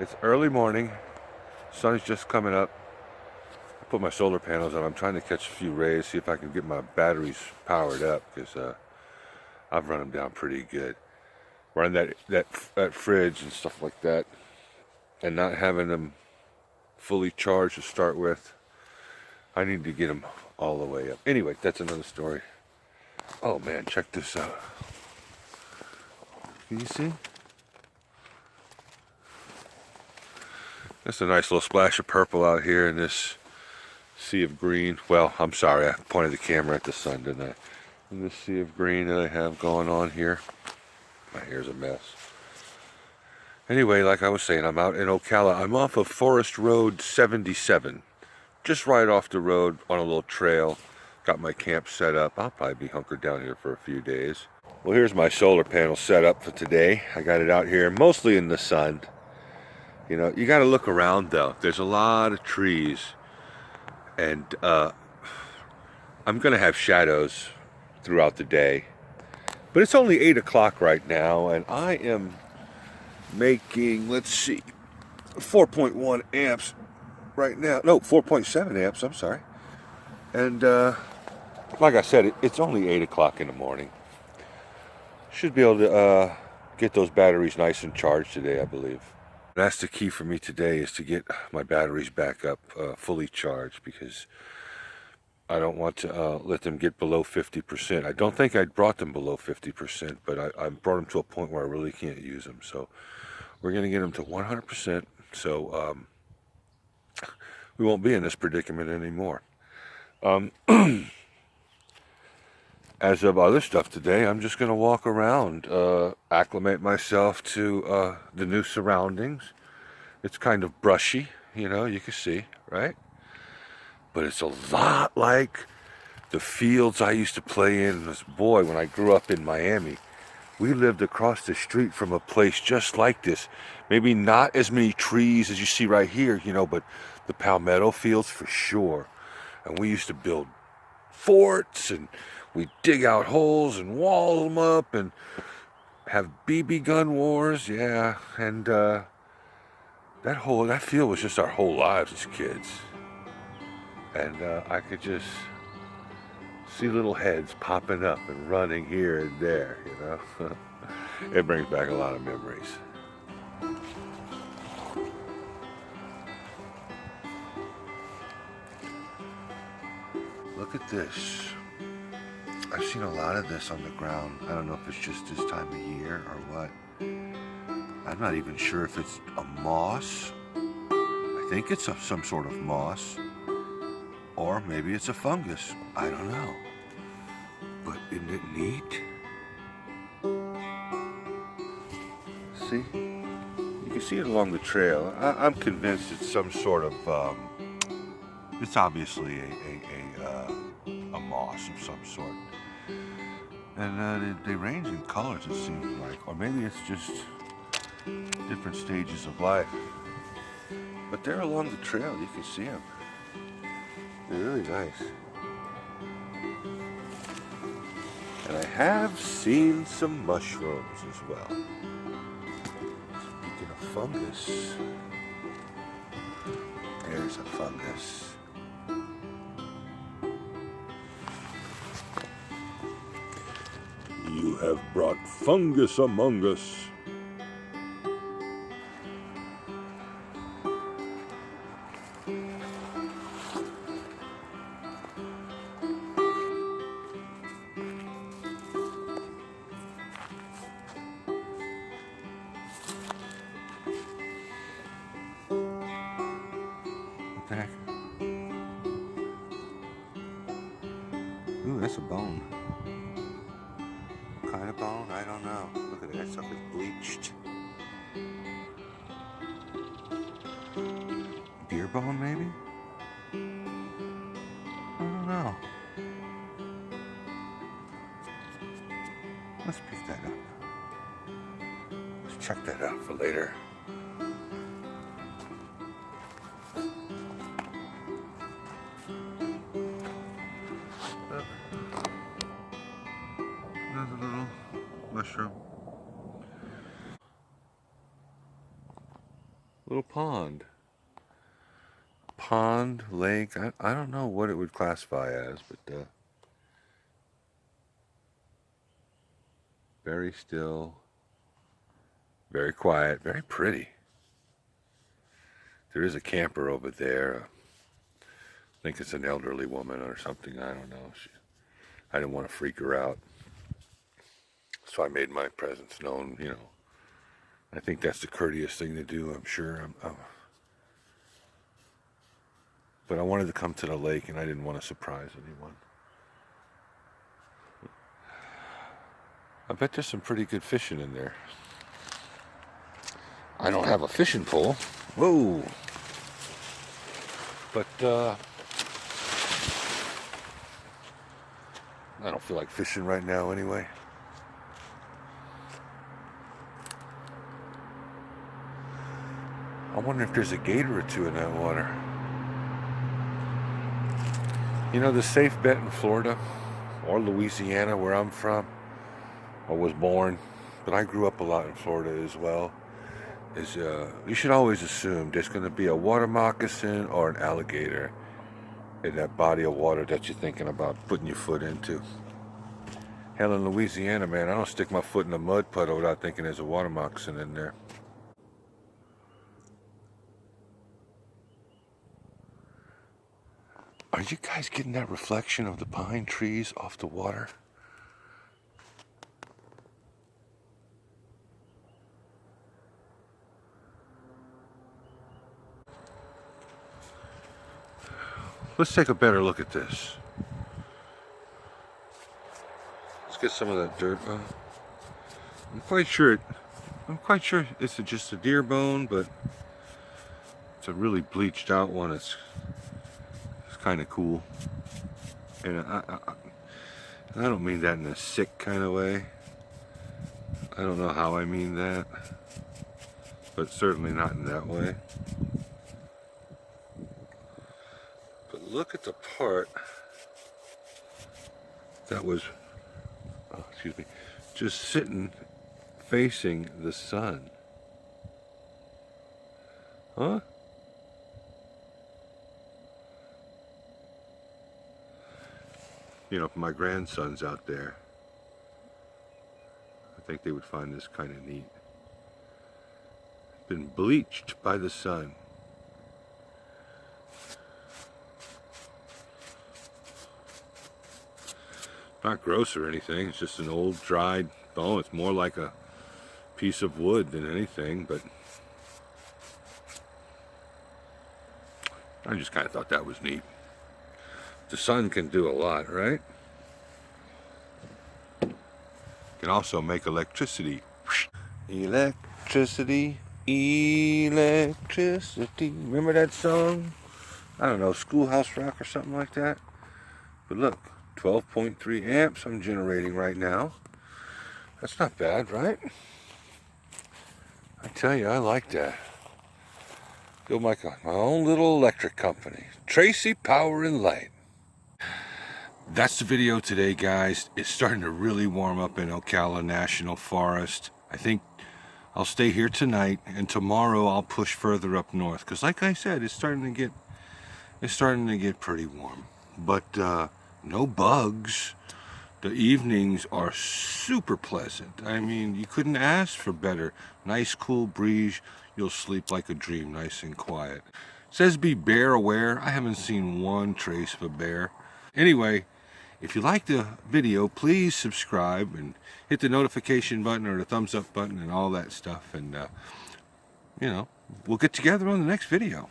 It's early morning. Sun is just coming up. I put my solar panels on. I'm trying to catch a few rays, see if I can get my batteries powered up, because I've run them down pretty good. Running that fridge and stuff like that, and not having them fully charged to start with. I need to get them all the way up. Anyway, that's another story. Oh man, check this out. Can you see? That's a nice little splash of purple out here in this sea of green. Well, I'm sorry, I pointed the camera at the sun, didn't I? In this sea of green that I have going on here. My hair's a mess. Anyway, like I was saying, I'm out in Ocala. I'm off of Forest Road 77. Just right off the road on a little trail. Got my camp set up. I'll probably be hunkered down here for a few days. Well, here's my solar panel set up for today. I got it out here mostly in the sun. You know, you got to look around though. There's a lot of trees. And I'm going to have shadows throughout the day. But it's only 8 o'clock right now, and I am making, let's see, 4.1 amps right now. No, 4.7 amps, I'm sorry. And like I said, it's only 8 o'clock in the morning. Should be able to get those batteries nice and charged today, I believe. That's the key for me today, is to get my batteries back up fully charged, because I don't want to let them get below 50%. I don't think I brought them below 50%, but I brought them to a point where I really can't use them. So we're going to get them to 100%, so we won't be in this predicament anymore. As of other stuff today, I'm just going to walk around, acclimate myself to the new surroundings. It's kind of brushy, you know, you can see, right? But it's a lot like the fields I used to play in as a boy when I grew up in Miami. We lived across the street from a place just like this. Maybe not as many trees as you see right here, you know, but the palmetto fields for sure. And we used to build forts, and we'd dig out holes and wall them up and have BB gun wars, yeah. And that field was just our whole lives as kids. And I could just see little heads popping up and running here and there, you know. It brings back a lot of memories. Look at this. I've seen a lot of this on the ground. I don't know if it's just this time of year or what. I'm not even sure if it's a moss. I think it's some sort of moss. Or maybe it's a fungus. I don't know. But isn't it neat? See? You can see it along the trail. I'm convinced it's some sort of, it's obviously a moss of some sort. And they range in colors, it seems like. Or maybe it's just different stages of life. But they're along the trail, you can see them. They're really nice. And I have seen some mushrooms as well. Speaking of fungus, there's a fungus. You have brought fungus among us. What the heck? Ooh, that's a bone. What kind of bone? I don't know. Look at that stuff is bleached. Deer bone, maybe? I don't know. Let's pick that up. Let's check that out for later. Another little mushroom. Little pond. Pond, lake, I don't know what it would classify as, but very still, very quiet, very pretty. There is a camper over there. I think it's an elderly woman or something, I don't know. I didn't want to freak her out. So I made my presence known, you know. I think that's the courteous thing to do, I'm sure. But I wanted to come to the lake and I didn't want to surprise anyone. I bet there's some pretty good fishing in there. I don't have a fishing pole. Whoa! But I don't feel like fishing right now anyway. I wonder if there's a gator or two in that water. You know, the safe bet in Florida or Louisiana, where I'm from, or was born, but I grew up a lot in Florida as well, is you should always assume there's going to be a water moccasin or an alligator in that body of water that you're thinking about putting your foot into. Hell, in Louisiana, man, I don't stick my foot in a mud puddle without thinking there's a water moccasin in there. Are you guys getting that reflection of the pine trees off the water? Let's take a better look at this. Let's get some of that dirt. I'm quite sure it's just a deer bone, but it's a really bleached out one. It's kind of cool, and I don't mean that in a sick kind of way. I don't know how I mean that, but certainly not in that way. But look at the part that was, excuse me, just sitting facing the sun. Huh? You know, if my grandsons out there, I think they would find this kind of neat. Been bleached by the sun. Not gross or anything, it's just an old dried bone. It's more like a piece of wood than anything, but I just kind of thought that was neat. The sun can do a lot, right? Can also make electricity. Electricity, electricity. Remember that song? I don't know, Schoolhouse Rock or something like that. But look, 12.3 amps I'm generating right now. That's not bad, right? I tell you, I like that. Feel like my own little electric company. Tracy Power and Light. That's the video today, guys. It's starting to really warm up in Ocala National Forest. I think I'll stay here tonight, and tomorrow I'll push further up north. Because like I said, it's starting to get pretty warm. But no bugs. The evenings are super pleasant. I mean, you couldn't ask for better. Nice cool breeze. You'll sleep like a dream, nice and quiet. It says be bear aware. I haven't seen one trace of a bear. Anyway, if you like the video, please subscribe and hit the notification button or the thumbs up button and all that stuff. And, you know, we'll get together on the next video.